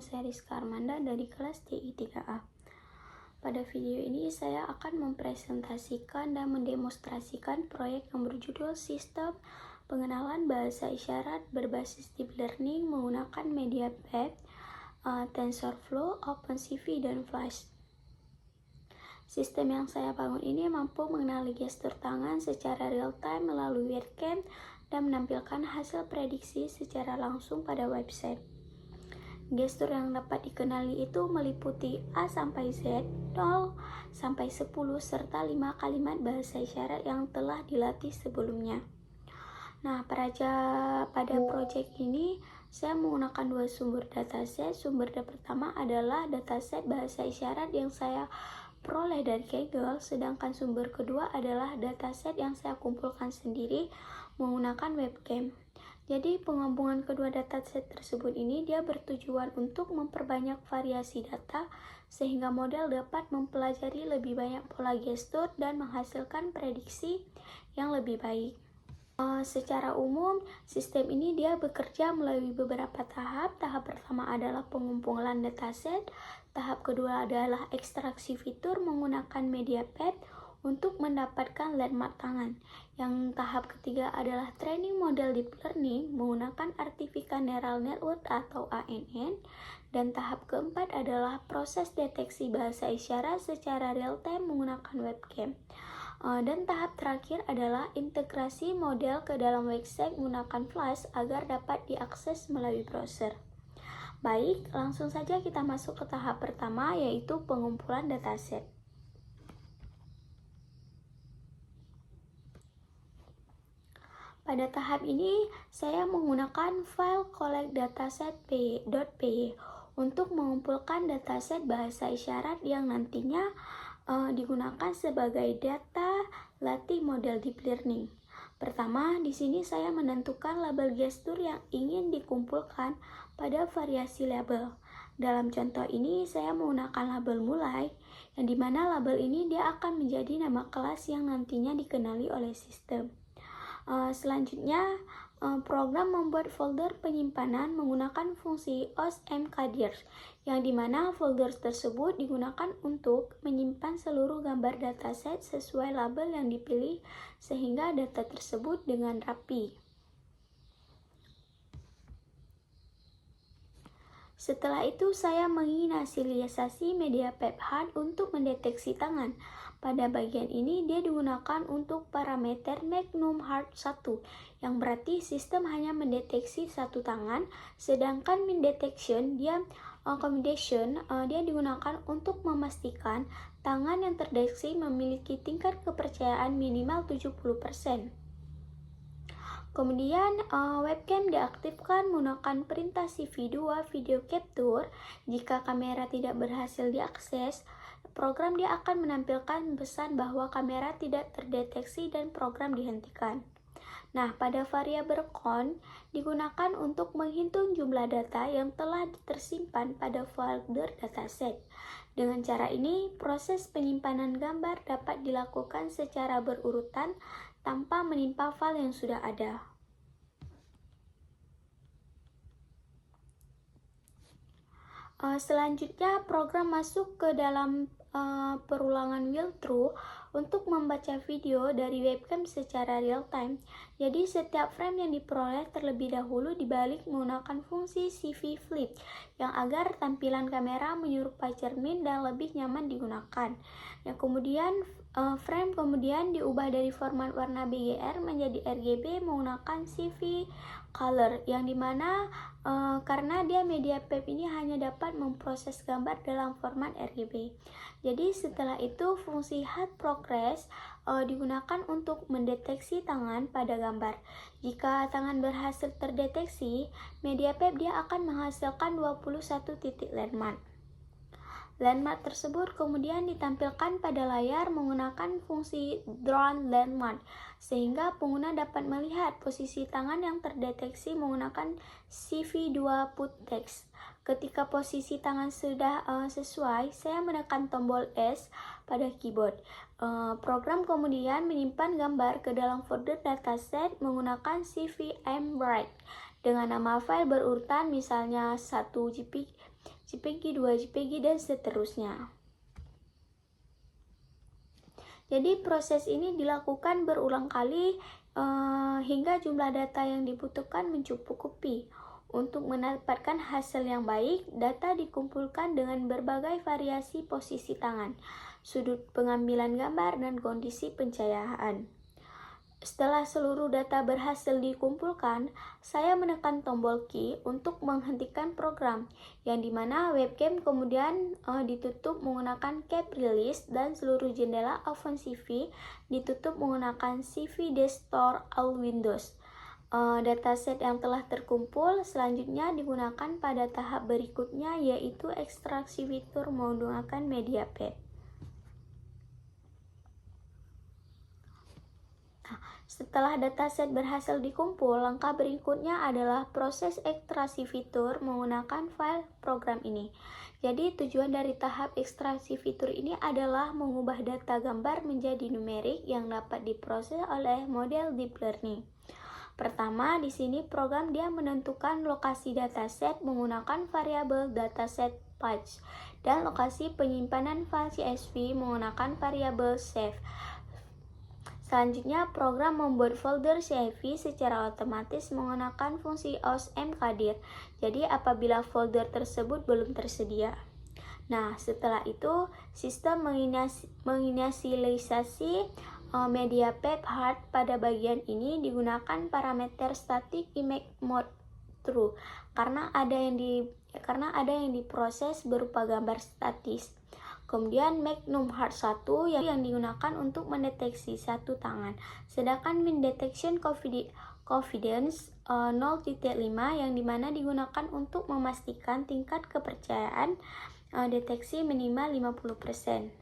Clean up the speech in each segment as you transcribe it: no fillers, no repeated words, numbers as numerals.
saya Rizka Armanda dari kelas TI 3A. Pada video ini saya akan mempresentasikan dan mendemonstrasikan proyek yang berjudul Sistem Pengenalan Bahasa Isyarat Berbasis Deep Learning menggunakan MediaPep, TensorFlow, OpenCV, dan Flash. Sistem yang saya bangun ini mampu mengenali gestur tangan secara real-time melalui webcam dan menampilkan hasil prediksi secara langsung pada website. Gestur yang dapat dikenali itu meliputi A sampai Z, 0 sampai 10, serta 5 kalimat bahasa isyarat yang telah dilatih sebelumnya. Nah, pada proyek ini saya menggunakan dua sumber dataset. Sumber pertama adalah dataset bahasa isyarat yang saya peroleh dari Kaggle, sedangkan sumber kedua adalah dataset yang saya kumpulkan sendiri menggunakan webcam. Jadi penggabungan kedua dataset tersebut ini dia bertujuan untuk memperbanyak variasi data sehingga model dapat mempelajari lebih banyak pola gestur dan menghasilkan prediksi yang lebih baik. Secara umum, sistem ini dia bekerja melalui beberapa tahap. Tahap pertama adalah pengumpulan dataset, tahap kedua adalah ekstraksi fitur menggunakan MediaPep untuk mendapatkan landmark tangan. Yang tahap ketiga adalah training model deep learning menggunakan Artificial Neural Network atau ANN. Dan tahap keempat adalah proses deteksi bahasa isyarat secara real-time menggunakan webcam. Dan tahap terakhir adalah integrasi model ke dalam website menggunakan Flash agar dapat diakses melalui browser. Baik, langsung saja kita masuk ke tahap pertama, yaitu pengumpulan dataset. Pada tahap ini, saya menggunakan file collect dataset .py untuk mengumpulkan dataset bahasa isyarat yang nantinya digunakan sebagai data latih model deep learning. Pertama, di sini saya menentukan label gestur yang ingin dikumpulkan pada variasi label. Dalam contoh ini, saya menggunakan label mulai, yang dimana label ini dia akan menjadi nama kelas yang nantinya dikenali oleh sistem. Selanjutnya, program membuat folder penyimpanan menggunakan fungsi osmcdir, yang dimana folder tersebut digunakan untuk menyimpan seluruh gambar dataset sesuai label yang dipilih sehingga data tersebut dengan rapi. Setelah itu saya menginisialisasi MediaPep HUD untuk mendeteksi tangan. Pada bagian ini dia digunakan untuk parameter Magnum Hard 1, yang berarti sistem hanya mendeteksi satu tangan, sedangkan min detection dia digunakan untuk memastikan tangan yang terdeteksi memiliki tingkat kepercayaan minimal 70%. Kemudian webcam diaktifkan menggunakan perintah CV2 video capture. Jika kamera tidak berhasil diakses, program dia akan menampilkan pesan bahwa kamera tidak terdeteksi dan program dihentikan. Nah, pada variabel count digunakan untuk menghitung jumlah data yang telah tersimpan pada folder dataset. Dengan cara ini, proses penyimpanan gambar dapat dilakukan secara berurutan tanpa menimpa file yang sudah ada. Selanjutnya, program masuk ke dalam perulangan while true untuk membaca video dari webcam secara real time. Jadi setiap frame yang diperoleh terlebih dahulu dibalik menggunakan fungsi CV flip yang agar tampilan kamera menyerupai cermin dan lebih nyaman digunakan. Yang kemudian frame kemudian diubah dari format warna BGR menjadi RGB menggunakan CV color, yang dimana karena dia MediaPep ini hanya dapat memproses gambar dalam format RGB. Jadi setelah itu fungsi HUD progress digunakan untuk mendeteksi tangan pada gambar. Jika tangan berhasil terdeteksi, MediaPep dia akan menghasilkan 21 titik landmark. Landmark tersebut kemudian ditampilkan pada layar menggunakan fungsi Drawn Landmark, sehingga pengguna dapat melihat posisi tangan yang terdeteksi menggunakan CV2 Put Text. Ketika posisi tangan sudah sesuai, saya menekan tombol S pada keyboard. Program kemudian menyimpan gambar ke dalam folder dataset menggunakan CV Write dengan nama file berurutan, misalnya 1 JPG 2, JPG, dan seterusnya. Jadi proses ini dilakukan berulang kali hingga jumlah data yang dibutuhkan mencukupi. Untuk mendapatkan hasil yang baik, data dikumpulkan dengan berbagai variasi posisi tangan, sudut pengambilan gambar, dan kondisi pencahayaan. Setelah seluruh data berhasil dikumpulkan, saya menekan tombol key untuk menghentikan program, yang dimana webcam kemudian ditutup menggunakan cap release dan seluruh jendela OpenCV ditutup menggunakan CV Desktop All Windows. Dataset yang telah terkumpul selanjutnya digunakan pada tahap berikutnya, yaitu ekstraksi fitur menggunakan MediaPad. Setelah dataset berhasil dikumpul, langkah berikutnya adalah proses ekstraksi fitur menggunakan file program ini. Jadi tujuan dari tahap ekstraksi fitur ini adalah mengubah data gambar menjadi numerik yang dapat diproses oleh model deep learning. Pertama, di sini program dia menentukan lokasi dataset menggunakan variabel dataset patch dan lokasi penyimpanan file CSV menggunakan variabel save. Selanjutnya, program membuat folder CSV secara otomatis menggunakan fungsi osmkdir. Jadi, apabila folder tersebut belum tersedia. Nah, setelah itu, sistem menginisialisasi MediaPad hard. Pada bagian ini digunakan parameter static image mode true karena ada yang diproses berupa gambar statis. Kemudian Magnum Hard 1 yang digunakan untuk mendeteksi satu tangan. Sedangkan Min Detection Confidence 0.5 yang dimana digunakan untuk memastikan tingkat kepercayaan deteksi minimal 50%.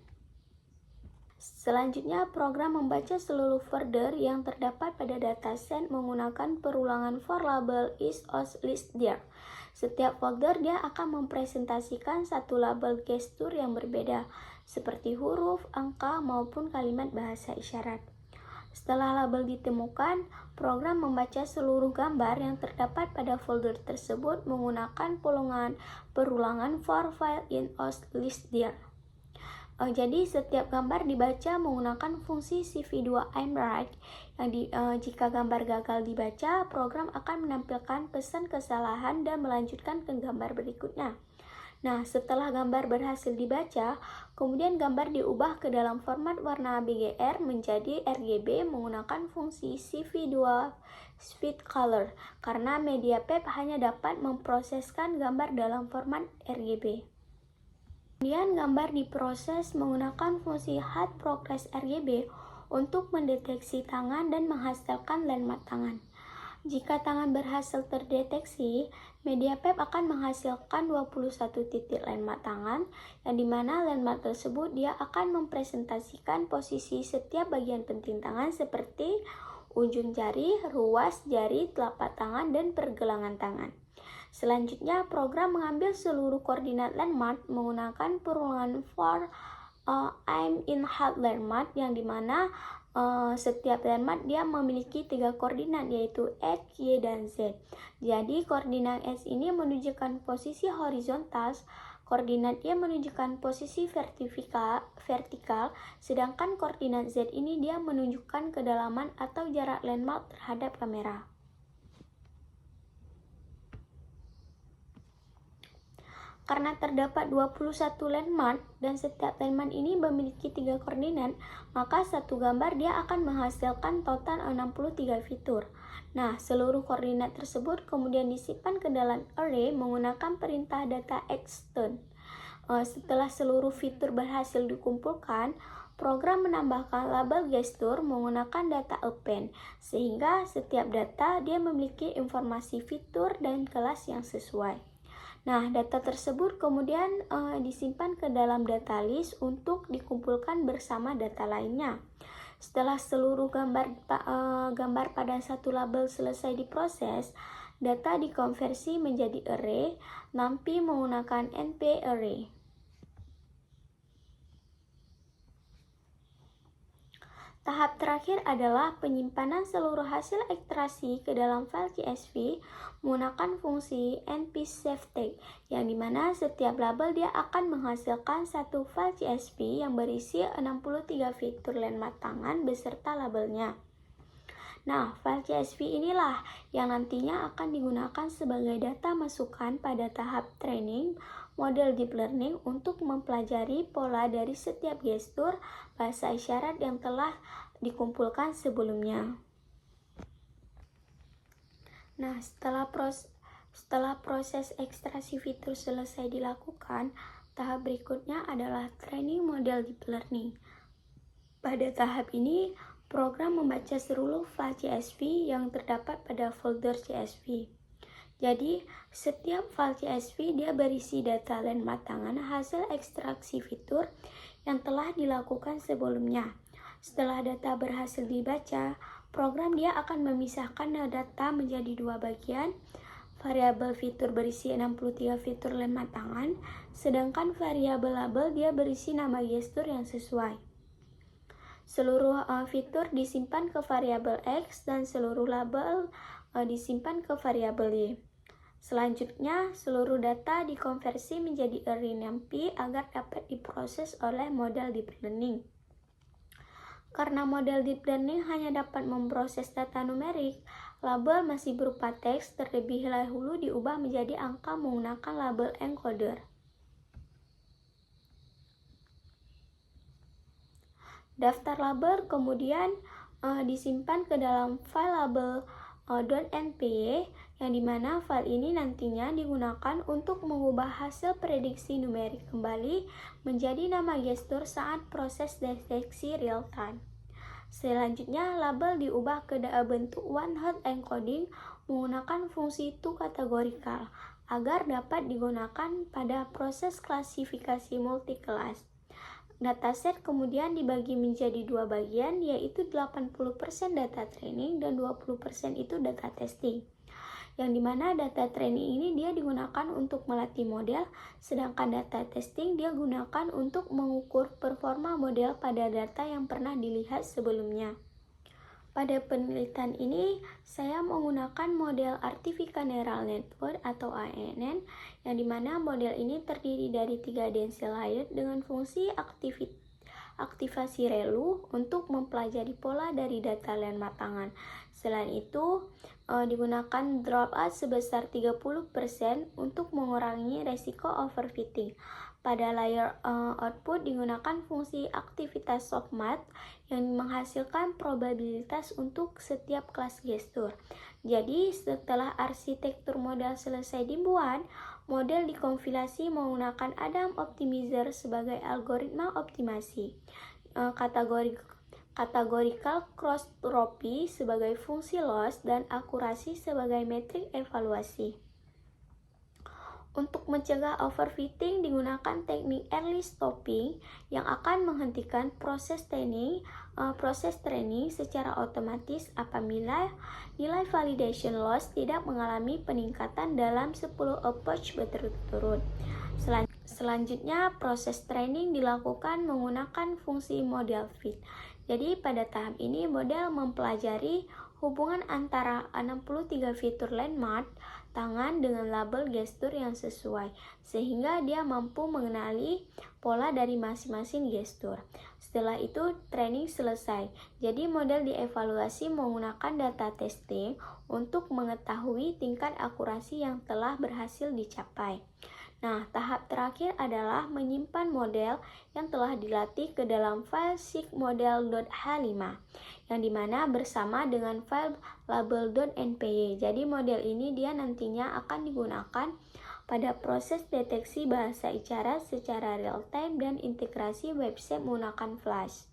Selanjutnya, program membaca seluruh folder yang terdapat pada dataset menggunakan perulangan for label is os list there. Setiap folder dia akan mempresentasikan satu label gestur yang berbeda, seperti huruf, angka, maupun kalimat bahasa isyarat. Setelah label ditemukan, program membaca seluruh gambar yang terdapat pada folder tersebut menggunakan perulangan for file in os list there. Jadi setiap gambar dibaca menggunakan fungsi CV2 I'm right. Jika gambar gagal dibaca, program akan menampilkan pesan kesalahan dan melanjutkan ke gambar berikutnya. Nah, setelah gambar berhasil dibaca, kemudian gambar diubah ke dalam format warna BGR menjadi RGB menggunakan fungsi CV2 Speed Color, karena MediaPad hanya dapat memproseskan gambar dalam format RGB. Kemudian gambar diproses menggunakan fungsi Hard Progress RGB untuk mendeteksi tangan dan menghasilkan landmark tangan. Jika tangan berhasil terdeteksi, MediaPad akan menghasilkan 21 titik landmark tangan, yang dimana landmark tersebut dia akan mempresentasikan posisi setiap bagian penting tangan seperti ujung jari, ruas jari, telapak tangan, dan pergelangan tangan. Selanjutnya, program mengambil seluruh koordinat landmark menggunakan perulangan for I'm in hard landmark, yang dimana setiap landmark dia memiliki 3 koordinat, yaitu X, Y, dan Z. Jadi koordinat X ini menunjukkan posisi horizontal, koordinat Y menunjukkan posisi vertikal, sedangkan koordinat Z ini dia menunjukkan kedalaman atau jarak landmark terhadap kamera. Karena terdapat 21 landmark dan setiap landmark ini memiliki 3 koordinat, maka satu gambar dia akan menghasilkan total 63 fitur. Nah, seluruh koordinat tersebut kemudian disimpan ke dalam array menggunakan perintah data extend. Setelah seluruh fitur berhasil dikumpulkan, program menambahkan label gestur menggunakan data append, sehingga setiap data dia memiliki informasi fitur dan kelas yang sesuai. Nah, data tersebut kemudian disimpan ke dalam data list untuk dikumpulkan bersama data lainnya. Setelah seluruh gambar pada satu label selesai diproses, data dikonversi menjadi array, NumPy menggunakan NP array. Tahap terakhir adalah penyimpanan seluruh hasil ekstraksi ke dalam file CSV menggunakan fungsi npsavetags, yang dimana setiap label dia akan menghasilkan satu file CSV yang berisi 63 fitur landmark tangan beserta labelnya. Nah, file CSV inilah yang nantinya akan digunakan sebagai data masukan pada tahap training model deep learning untuk mempelajari pola dari setiap gestur bahasa isyarat yang telah dikumpulkan sebelumnya. Nah, setelah proses ekstraksi fitur selesai dilakukan, tahap berikutnya adalah training model deep learning. Pada tahap ini, program membaca seluruh file CSV yang terdapat pada folder CSV. Jadi, setiap file CSV dia berisi data landmark tangan hasil ekstraksi fitur yang telah dilakukan sebelumnya. Setelah data berhasil dibaca, program dia akan memisahkan data menjadi dua bagian. Variabel fitur berisi 63 fitur landmark tangan, sedangkan variabel label dia berisi nama gestur yang sesuai. Seluruh fitur disimpan ke variabel X dan seluruh label disimpan ke variabel Y. Selanjutnya, seluruh data dikonversi menjadi RNMP agar dapat diproses oleh model deep learning. Karena model deep learning hanya dapat memproses data numerik, label masih berupa teks terlebih dahulu diubah menjadi angka menggunakan label encoder. Daftar label kemudian disimpan ke dalam file label .npy, yang dimana file ini nantinya digunakan untuk mengubah hasil prediksi numerik kembali menjadi nama gestur saat proses deteksi real time. Selanjutnya, label diubah ke bentuk one-hot encoding menggunakan fungsi toCategorical agar dapat digunakan pada proses klasifikasi multi-kelas. Dataset kemudian dibagi menjadi dua bagian, yaitu 80% data training dan 20% itu data testing. Yang dimana data training ini dia digunakan untuk melatih model, sedangkan data testing dia gunakan untuk mengukur performa model pada data yang pernah dilihat sebelumnya. Pada penelitian ini, saya menggunakan model Artificial Neural Network atau ANN, yang dimana model ini terdiri dari 3 density layer dengan fungsi aktivasi ReLU untuk mempelajari pola dari data landmark tangan. Selain itu, digunakan dropout sebesar 30% untuk mengurangi resiko overfitting. Pada layer output digunakan fungsi aktivitas softmax yang menghasilkan probabilitas untuk setiap kelas gestur. Jadi, setelah arsitektur model selesai dibuat, model dikompilasi menggunakan Adam Optimizer sebagai algoritma optimasi, categorical cross-trophy sebagai fungsi loss, dan akurasi sebagai metrik evaluasi. Untuk mencegah overfitting digunakan teknik early stopping yang akan menghentikan proses training secara otomatis apabila nilai validation loss tidak mengalami peningkatan dalam 10 approach berturut-turut. Selanjutnya, proses training dilakukan menggunakan fungsi model fit. Jadi pada tahap ini model mempelajari hubungan antara 63 fitur landmark tangan dengan label gestur yang sesuai, sehingga dia mampu mengenali pola dari masing-masing gestur. Setelah itu, training selesai. Jadi model dievaluasi menggunakan data testing untuk mengetahui tingkat akurasi yang telah berhasil dicapai. Nah, tahap terakhir adalah menyimpan model yang telah dilatih ke dalam file sigmodel.h5, yang dimana bersama dengan file label.npy. Jadi model ini dia nantinya akan digunakan pada proses deteksi bahasa isyarat secara real time dan integrasi website menggunakan Flash.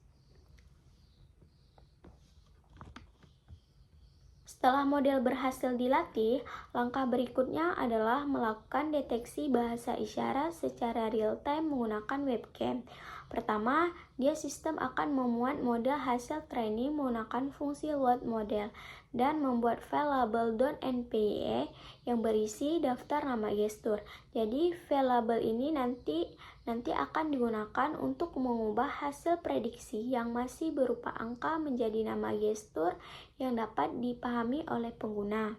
Setelah model berhasil dilatih, langkah berikutnya adalah melakukan deteksi bahasa isyarat secara real-time menggunakan webcam. Pertama, sistem akan memuat model hasil training menggunakan fungsi load model dan membuat file label.npy yang berisi daftar nama gestur. Jadi, file label ini nanti nanti akan digunakan untuk mengubah hasil prediksi yang masih berupa angka menjadi nama gestur yang dapat dipahami oleh pengguna.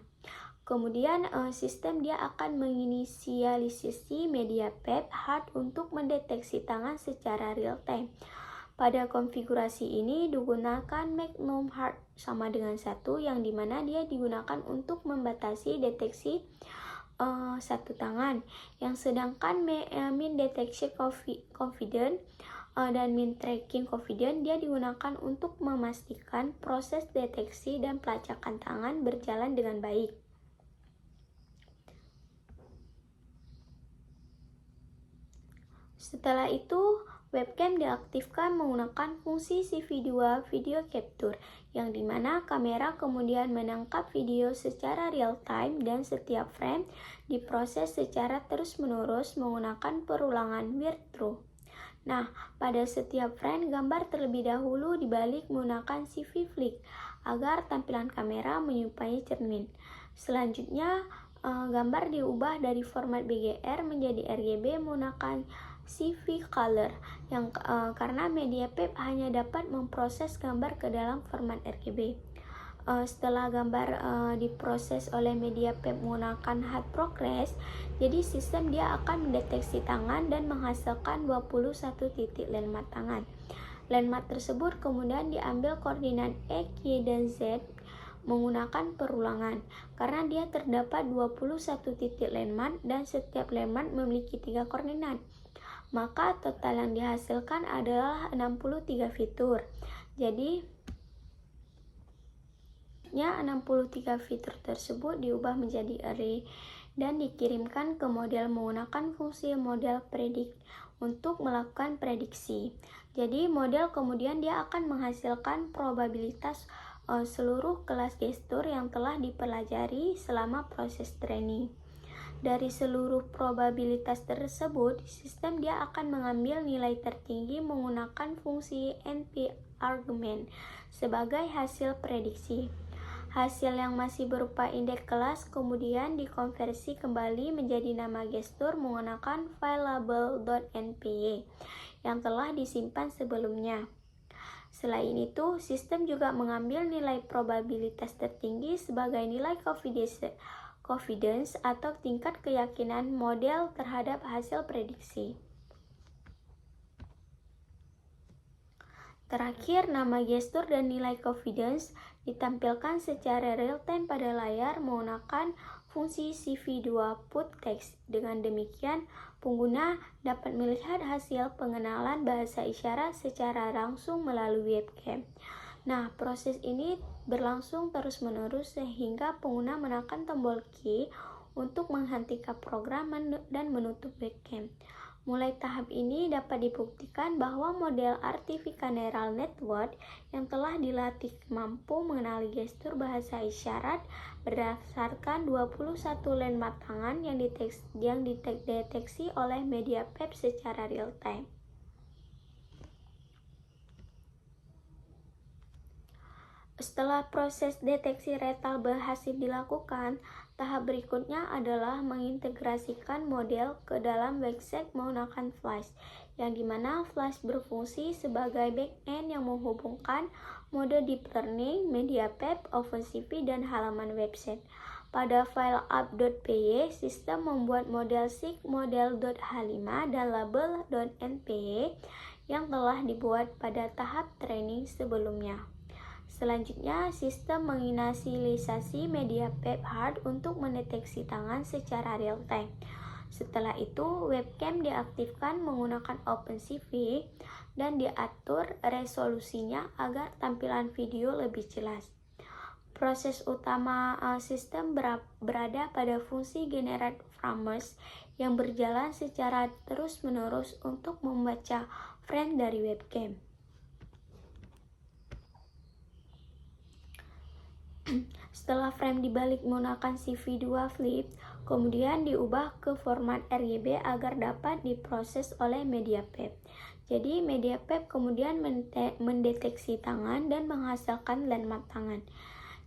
Kemudian sistem dia akan menginisialisasi media PEP hard untuk mendeteksi tangan secara real time. Pada konfigurasi ini digunakan Magnum Hard sama dengan 1, yang dimana dia digunakan untuk membatasi deteksi satu tangan, yang sedangkan min detection confident dan min tracking confident dia digunakan untuk memastikan proses deteksi dan pelacakan tangan berjalan dengan baik. Setelah itu, webcam diaktifkan menggunakan fungsi CV2 video capture, yang dimana kamera kemudian menangkap video secara real time dan setiap frame diproses secara terus-menerus menggunakan perulangan virtual. Nah, pada setiap frame gambar terlebih dahulu dibalik menggunakan CV flick agar tampilan kamera menyerupai cermin. Selanjutnya, gambar diubah dari format BGR menjadi RGB menggunakan CV Color yang karena media PEP hanya dapat memproses gambar ke dalam format RGB. Setelah gambar diproses oleh media PEP menggunakan hard progress, jadi sistem dia akan mendeteksi tangan dan menghasilkan 21 titik landmark tangan. Landmark tersebut kemudian diambil koordinat X, Y, dan Z menggunakan perulangan karena dia terdapat 21 titik landmark dan setiap landmark memiliki 3 koordinat. Maka total yang dihasilkan adalah 63 fitur. Jadi 63 fitur tersebut diubah menjadi array dan dikirimkan ke model menggunakan fungsi model predict untuk melakukan prediksi. Jadi model kemudian dia akan menghasilkan probabilitas seluruh kelas gestur yang telah dipelajari selama proses training. Dari seluruh probabilitas tersebut, sistem dia akan mengambil nilai tertinggi menggunakan fungsi NP argument sebagai hasil prediksi. Hasil yang masih berupa indeks kelas kemudian dikonversi kembali menjadi nama gestur menggunakan file label.npy yang telah disimpan sebelumnya. Selain itu, sistem juga mengambil nilai probabilitas tertinggi sebagai nilai confidence atau tingkat keyakinan model terhadap hasil prediksi. Terakhir, nama gestur dan nilai confidence ditampilkan secara real-time pada layar menggunakan fungsi CV2 put text. Dengan demikian, pengguna dapat melihat hasil pengenalan bahasa isyarat secara langsung melalui webcam. Nah, proses ini berlangsung terus-menerus sehingga pengguna menekan tombol key untuk menghentikan program dan menutup webcam. Mulai tahap ini dapat dibuktikan bahwa model Artificial Neural Network yang telah dilatih mampu mengenali gestur bahasa isyarat berdasarkan 21 landmark tangan yang dideteksi oleh media PEP secara real time. Setelah proses deteksi retal berhasil dilakukan, tahap berikutnya adalah mengintegrasikan model ke dalam website menggunakan Flash, yang dimana Flash berfungsi sebagai backend yang menghubungkan mode deep learning, media PEP, OpenCV, dan halaman website. Pada file app.py, sistem membuat model SIG, model.h5, dan label.npy yang telah dibuat pada tahap training sebelumnya. Selanjutnya, sistem menginisialisasi media PEP hard untuk mendeteksi tangan secara real time. Setelah itu, webcam diaktifkan menggunakan OpenCV dan diatur resolusinya agar tampilan video lebih jelas. Proses utama sistem berada pada fungsi generate frames yang berjalan secara terus-menerus untuk membaca frame dari webcam. Setelah frame dibalik menggunakan CV2 flip, kemudian diubah ke format RGB agar dapat diproses oleh media PEP. Jadi media PEP kemudian mendeteksi tangan dan menghasilkan landmark tangan.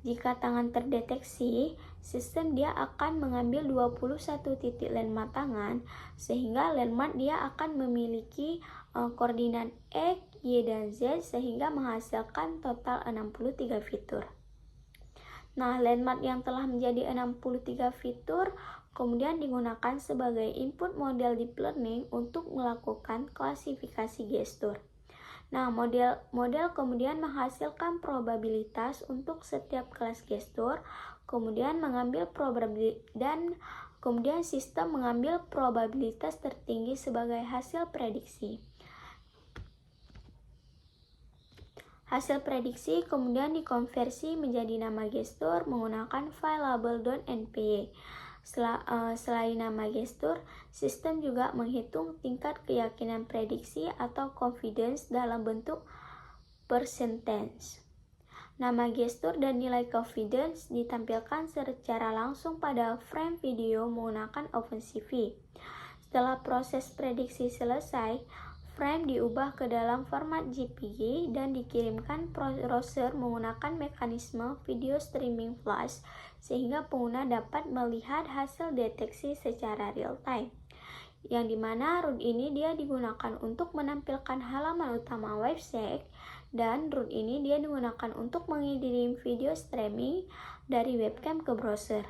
Jika tangan terdeteksi, sistem dia akan mengambil 21 titik landmark tangan, sehingga landmark dia akan memiliki koordinat X, Y, dan Z sehingga menghasilkan total 63 fitur. Nah, landmark yang telah menjadi 63 fitur kemudian digunakan sebagai input model deep learning untuk melakukan klasifikasi gestur. Nah, model kemudian menghasilkan probabilitas untuk setiap kelas gestur, kemudian mengambil probabilitas dan kemudian sistem mengambil probabilitas tertinggi sebagai hasil prediksi. Hasil prediksi kemudian dikonversi menjadi nama gestur menggunakan file label.npy. Selain nama gestur, sistem juga menghitung tingkat keyakinan prediksi atau confidence dalam bentuk percentage. Nama gestur dan nilai confidence ditampilkan secara langsung pada frame video menggunakan OpenCV. Setelah proses prediksi selesai, frame diubah ke dalam format JPG dan dikirimkan browser menggunakan mekanisme video streaming flash sehingga pengguna dapat melihat hasil deteksi secara real time. Yang dimana root ini dia digunakan untuk menampilkan halaman utama website dan root ini dia digunakan untuk mengirim video streaming dari webcam ke browser.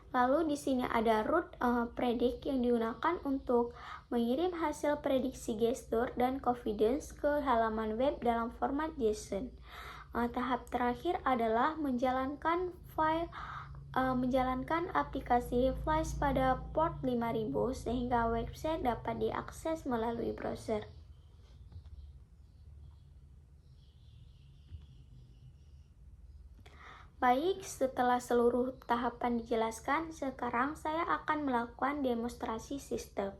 Lalu di sini ada root predict yang digunakan untuk mengirim hasil prediksi gestur dan confidence ke halaman web dalam format JSON. Tahap terakhir adalah menjalankan aplikasi Flash pada port 5000 sehingga website dapat diakses melalui browser. Baik, setelah seluruh tahapan dijelaskan, sekarang saya akan melakukan demonstrasi sistem.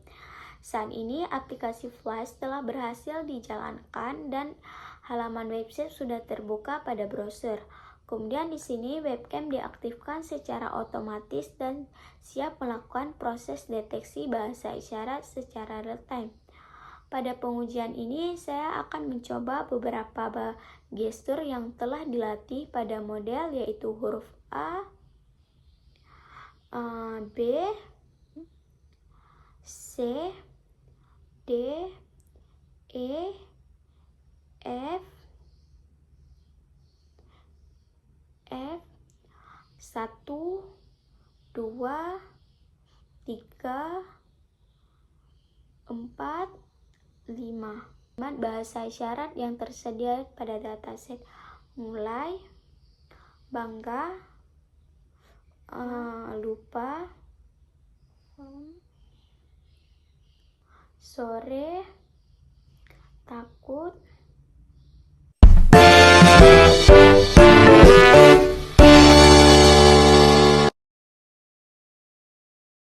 Saat ini aplikasi Flash telah berhasil dijalankan dan halaman website sudah terbuka pada browser. Kemudian di sini webcam diaktifkan secara otomatis dan siap melakukan proses deteksi bahasa isyarat secara real time. Pada pengujian ini, saya akan mencoba beberapa gestur yang telah dilatih pada model, yaitu huruf A, B, C, D, E, F, 1, 2, 3, 4, 5. Bahasa isyarat yang tersedia pada dataset mulai, bangga, lupa, sore, takut,